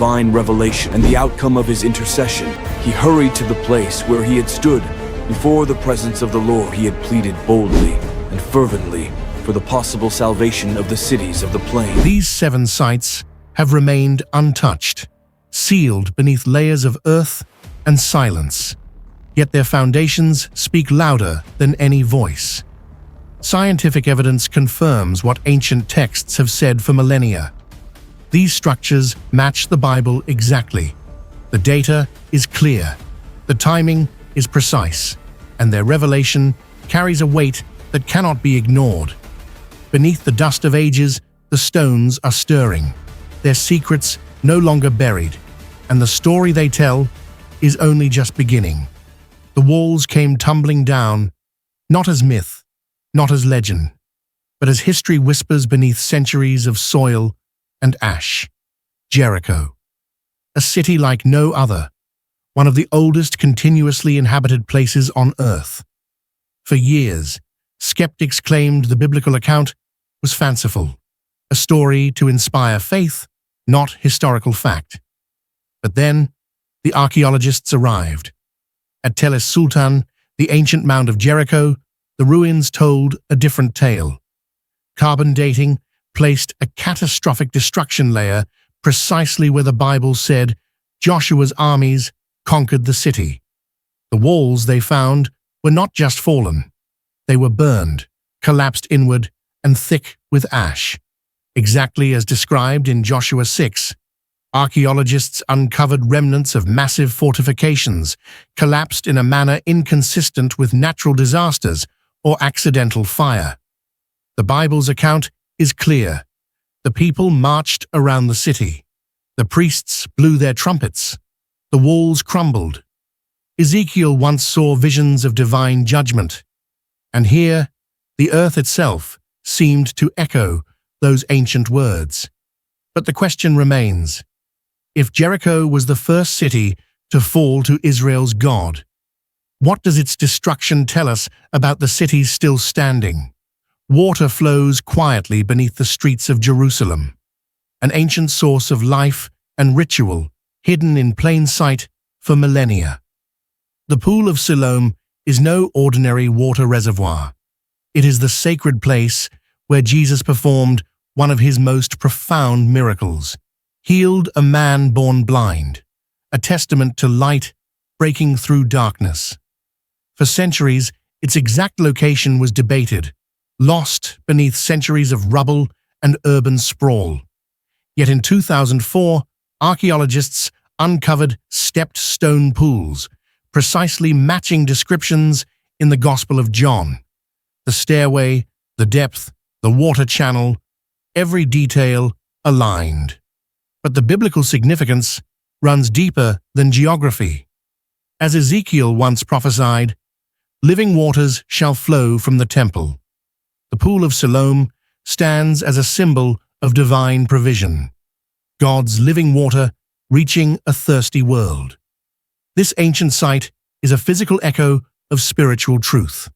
divine revelation and the outcome of his intercession, he hurried to the place where he had stood. Before the presence of the Lord, he had pleaded boldly and fervently for the possible salvation of the cities of the plain. These 7 sites have remained untouched, sealed beneath layers of earth and silence. Yet their foundations speak louder than any voice. Scientific evidence confirms what ancient texts have said for millennia. These structures match the Bible exactly. The data is clear, the timing is precise, and their revelation carries a weight that cannot be ignored. Beneath the dust of ages, the stones are stirring, their secrets no longer buried, and the story they tell is only just beginning. The walls came tumbling down, not as myth, not as legend, but as history whispers beneath centuries of soil and ash. Jericho, a city like no other, one of the oldest continuously inhabited places on earth. For years, skeptics claimed the biblical account was fanciful, a story to inspire faith, not historical fact. But then, the archaeologists arrived. At Tel es Sultan, the ancient mound of Jericho, the ruins told a different tale. Carbon dating placed a catastrophic destruction layer precisely where the Bible said Joshua's armies conquered the city. The walls they found were not just fallen. They were burned, collapsed inward, and thick with ash. Exactly as described in Joshua 6, archaeologists uncovered remnants of massive fortifications, collapsed in a manner inconsistent with natural disasters or accidental fire. The Bible's account is clear. The people marched around the city. The priests blew their trumpets. The walls crumbled. Ezekiel once saw visions of divine judgment. And here, the earth itself seemed to echo those ancient words. But the question remains, if Jericho was the first city to fall to Israel's God, what does its destruction tell us about the cities still standing? Water flows quietly beneath the streets of Jerusalem, an ancient source of life and ritual hidden in plain sight for millennia. The Pool of Siloam is no ordinary water reservoir. It is the sacred place where Jesus performed one of his most profound miracles, healed a man born blind, a testament to light breaking through darkness. For centuries, its exact location was debated, lost beneath centuries of rubble and urban sprawl. Yet in 2004, archaeologists uncovered stepped stone pools, precisely matching descriptions in the Gospel of John. The stairway, the depth, the water channel, every detail aligned. But the biblical significance runs deeper than geography. As Ezekiel once prophesied, living waters shall flow from the temple. The Pool of Siloam stands as a symbol of divine provision, God's living water reaching a thirsty world. This ancient site is a physical echo of spiritual truth,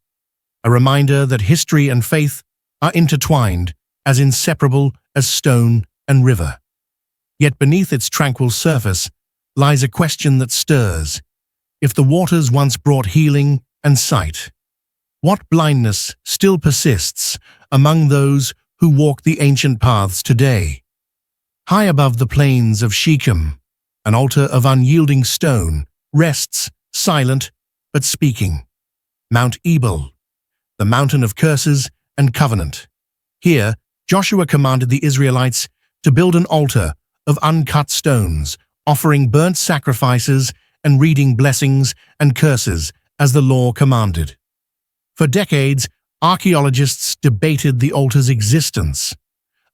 a reminder that history and faith are intertwined, as inseparable as stone and river. Yet beneath its tranquil surface lies a question that stirs. If the waters once brought healing and sight, what blindness still persists among those who walk the ancient paths today? High above the plains of Shechem, an altar of unyielding stone rests, silent but speaking. Mount Ebal, the mountain of curses and covenant. Here, Joshua commanded the Israelites to build an altar of uncut stones, offering burnt sacrifices and reading blessings and curses as the law commanded. For decades, archaeologists debated the altar's existence,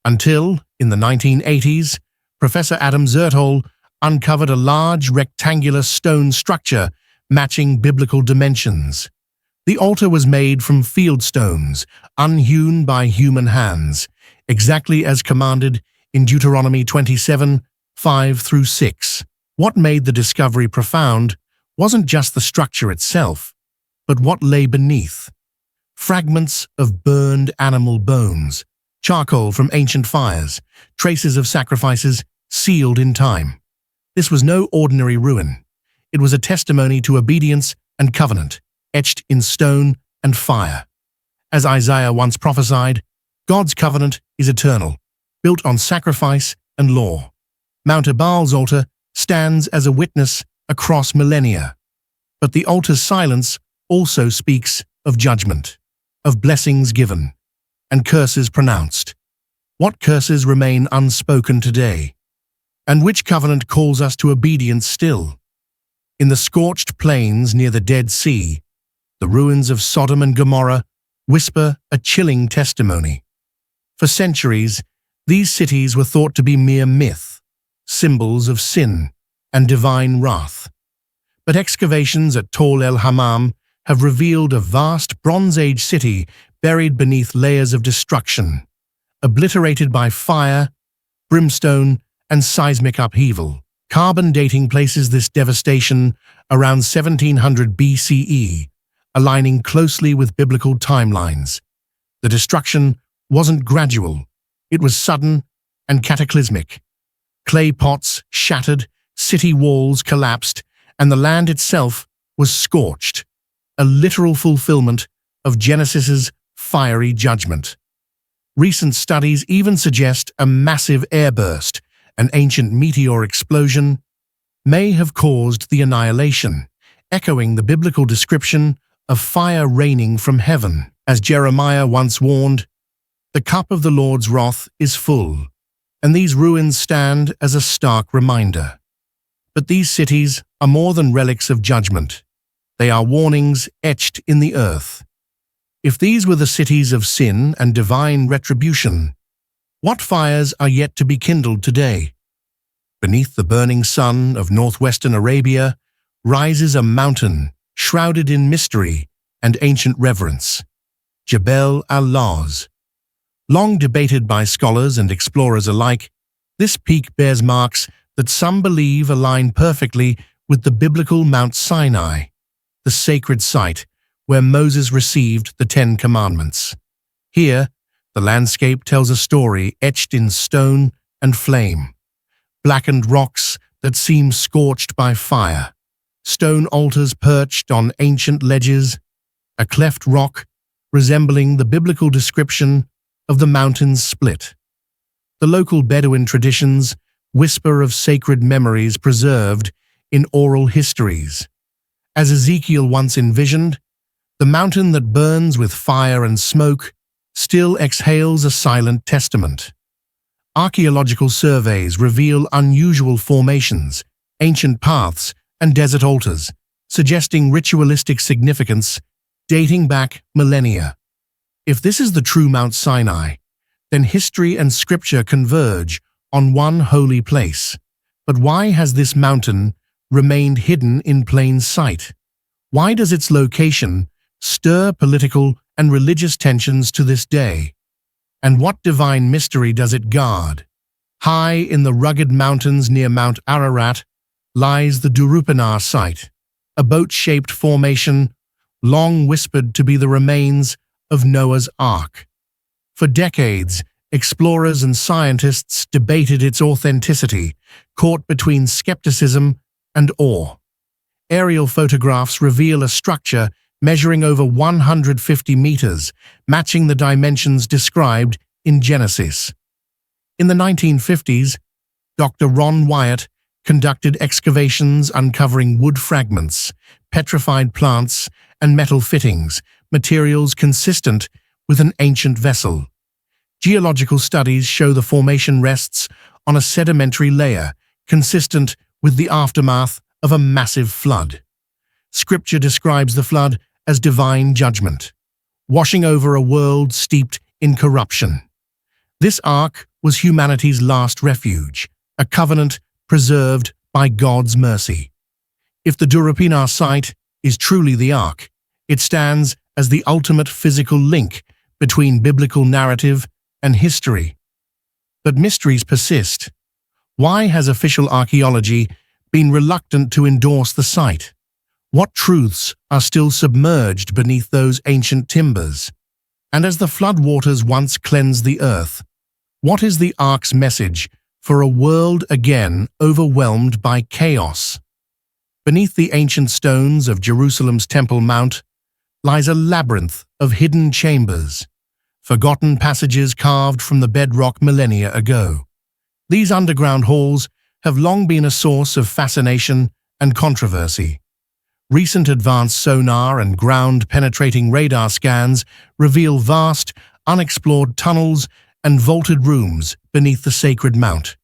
until, in the 1980s, Professor Adam Zertol uncovered a large rectangular stone structure matching biblical dimensions. The altar was made from field stones, unhewn by human hands, exactly as commanded in Deuteronomy 27, 5-6. What made the discovery profound wasn't just the structure itself, but what lay beneath. Fragments of burned animal bones, charcoal from ancient fires, traces of sacrifices sealed in time. This was no ordinary ruin. It was a testimony to obedience and covenant, etched in stone and fire. As Isaiah once prophesied, God's covenant is eternal, built on sacrifice and law. Mount Ebal's altar stands as a witness across millennia. But the altar's silence also speaks of judgment, of blessings given, and curses pronounced. What curses remain unspoken today? And which covenant calls us to obedience still? In the scorched plains near the Dead Sea, the ruins of Sodom and Gomorrah whisper a chilling testimony. For centuries, these cities were thought to be mere myth, symbols of sin and divine wrath. But excavations at Tall el-Hammam have revealed a vast Bronze Age city buried beneath layers of destruction, obliterated by fire, brimstone, and seismic upheaval. Carbon dating places this devastation around 1700 BCE, aligning closely with biblical timelines. The destruction wasn't gradual, it was sudden and cataclysmic. Clay pots shattered, city walls collapsed, and the land itself was scorched, a literal fulfillment of Genesis's fiery judgment. Recent studies even suggest a massive airburst, an ancient meteor explosion, may have caused the annihilation, echoing the biblical description of fire raining from heaven. As Jeremiah once warned, "The cup of the Lord's wrath is full," and these ruins stand as a stark reminder. But these cities are more than relics of judgment. They are warnings etched in the earth. If these were the cities of sin and divine retribution, what fires are yet to be kindled today? Beneath the burning sun of northwestern Arabia rises a mountain shrouded in mystery and ancient reverence, Jabal Alaw. Long debated by scholars and explorers alike, this peak bears marks that some believe align perfectly with the biblical Mount Sinai, the sacred site where Moses received the Ten Commandments. Here, the landscape tells a story etched in stone and flame. Blackened rocks that seem scorched by fire, stone altars perched on ancient ledges, a cleft rock resembling the biblical description of the mountain's split. The local Bedouin traditions whisper of sacred memories preserved in oral histories. As Ezekiel once envisioned, the mountain that burns with fire and smoke still exhales a silent testament. Archaeological surveys reveal unusual formations, ancient paths, and desert altars, suggesting ritualistic significance dating back millennia. If this is the true Mount Sinai, then history and scripture converge on one holy place. But why has this mountain remained hidden in plain sight? Why does its location stir political and religious tensions to this day? And what divine mystery does it guard? High in the rugged mountains near Mount Ararat lies the Durupinar site, a boat-shaped formation long whispered to be the remains of Noah's Ark. For decades, explorers and scientists debated its authenticity, caught between skepticism and awe. Aerial photographs reveal a structure measuring over 150 meters, matching the dimensions described in Genesis. In the 1950s, Dr. Ron Wyatt conducted excavations uncovering wood fragments, petrified plants, and metal fittings, materials consistent with an ancient vessel. Geological studies show the formation rests on a sedimentary layer, consistent with the aftermath of a massive flood. Scripture describes the flood as divine judgment, washing over a world steeped in corruption. This ark was humanity's last refuge, a covenant preserved by God's mercy. If the Durupinar site is truly the ark, it stands as the ultimate physical link between biblical narrative and history. But mysteries persist. Why has official archaeology been reluctant to endorse the site? What truths are still submerged beneath those ancient timbers? And as the floodwaters once cleansed the earth, what is the ark's message for a world again overwhelmed by chaos. Beneath the ancient stones of Jerusalem's Temple Mount lies a labyrinth of hidden chambers, forgotten passages carved from the bedrock millennia ago. These underground halls have long been a source of fascination and controversy. Recent advanced sonar and ground-penetrating radar scans reveal vast, unexplored tunnels and vaulted rooms beneath the sacred mount.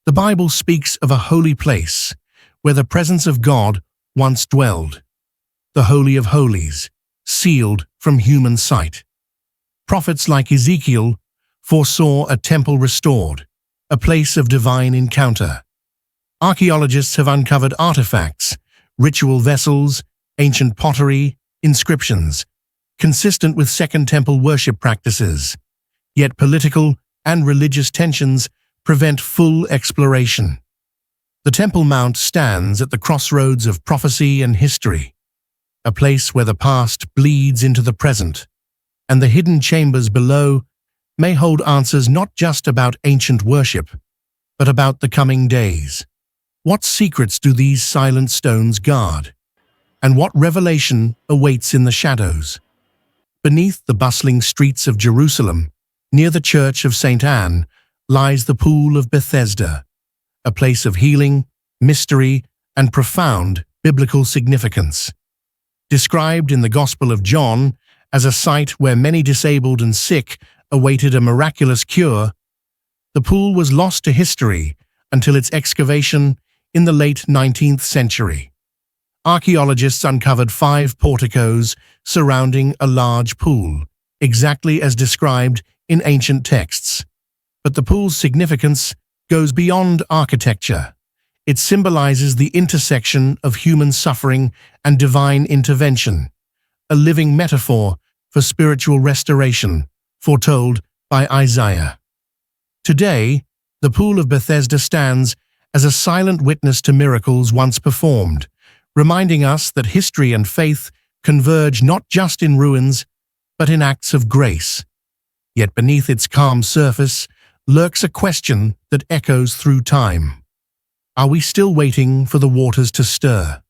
The Bible speaks of a holy place where the presence of God once dwelled, the Holy of Holies, sealed from human sight. Prophets like Ezekiel foresaw a temple restored, a place of divine encounter. Archaeologists have uncovered artifacts, ritual vessels, ancient pottery, inscriptions, consistent with Second Temple worship practices. Yet political and religious tensions prevent full exploration. The Temple Mount stands at the crossroads of prophecy and history, a place where the past bleeds into the present, and the hidden chambers below may hold answers not just about ancient worship, but about the coming days. What secrets do these silent stones guard? And what revelation awaits in the shadows? Beneath the bustling streets of Jerusalem, near the Church of St. Anne, lies the Pool of Bethesda, a place of healing, mystery, and profound biblical significance. Described in the Gospel of John as a site where many disabled and sick awaited a miraculous cure, the pool was lost to history until its excavation in the late 19th century. Archaeologists uncovered 5 porticos surrounding a large pool, exactly as described in ancient texts. But the pool's significance goes beyond architecture. It symbolizes the intersection of human suffering and divine intervention, a living metaphor for spiritual restoration, foretold by Isaiah. Today, the Pool of Bethesda stands as a silent witness to miracles once performed, reminding us that history and faith converge not just in ruins, but in acts of grace. Yet beneath its calm surface lurks a question that echoes through time. Are we still waiting for the waters to stir?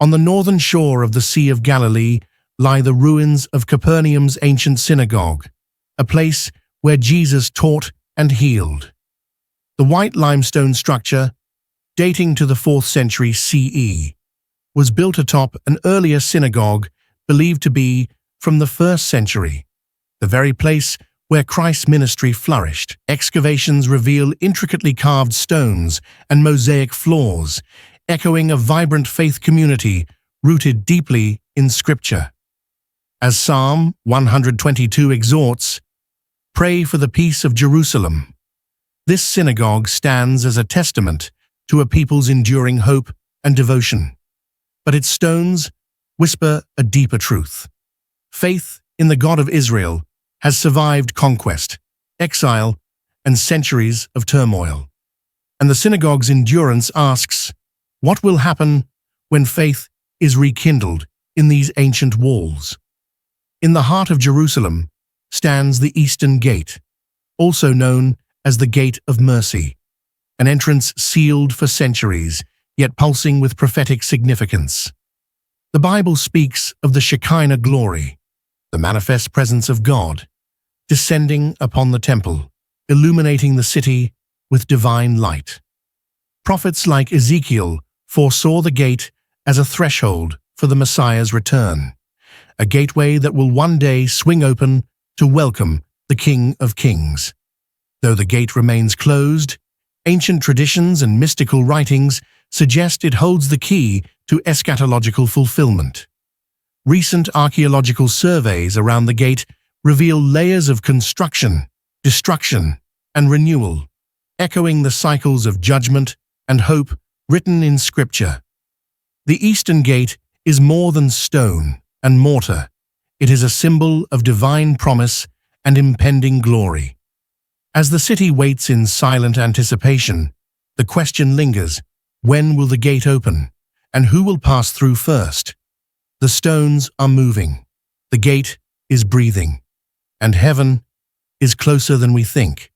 On the northern shore of the Sea of Galilee lie the ruins of Capernaum's ancient synagogue, a place where Jesus taught and healed. The white limestone structure, dating to the 4th century CE, was built atop an earlier synagogue believed to be from the 1st century, the very place where Christ's ministry flourished. Excavations reveal intricately carved stones and mosaic floors, echoing a vibrant faith community rooted deeply in Scripture. As Psalm 122 exhorts, "Pray for the peace of Jerusalem." This synagogue stands as a testament to a people's enduring hope and devotion. But its stones whisper a deeper truth. Faith in the God of Israel has survived conquest, exile, and centuries of turmoil. And the synagogue's endurance asks, what will happen when faith is rekindled in these ancient walls? In the heart of Jerusalem stands the Eastern Gate, also known as the Gate of Mercy, an entrance sealed for centuries, yet pulsing with prophetic significance. The Bible speaks of the Shekinah glory, the manifest presence of God, descending upon the temple, illuminating the city with divine light. Prophets like Ezekiel foresaw the gate as a threshold for the Messiah's return, a gateway that will one day swing open to welcome the King of Kings. Though the gate remains closed, ancient traditions and mystical writings suggest it holds the key to eschatological fulfillment. Recent archaeological surveys around the gate reveal layers of construction, destruction, and renewal, echoing the cycles of judgment and hope written in Scripture. The Eastern Gate is more than stone and mortar. It is a symbol of divine promise and impending glory. As the city waits in silent anticipation, the question lingers, when will the gate open, and who will pass through first? The stones are moving, the gate is breathing, and heaven is closer than we think.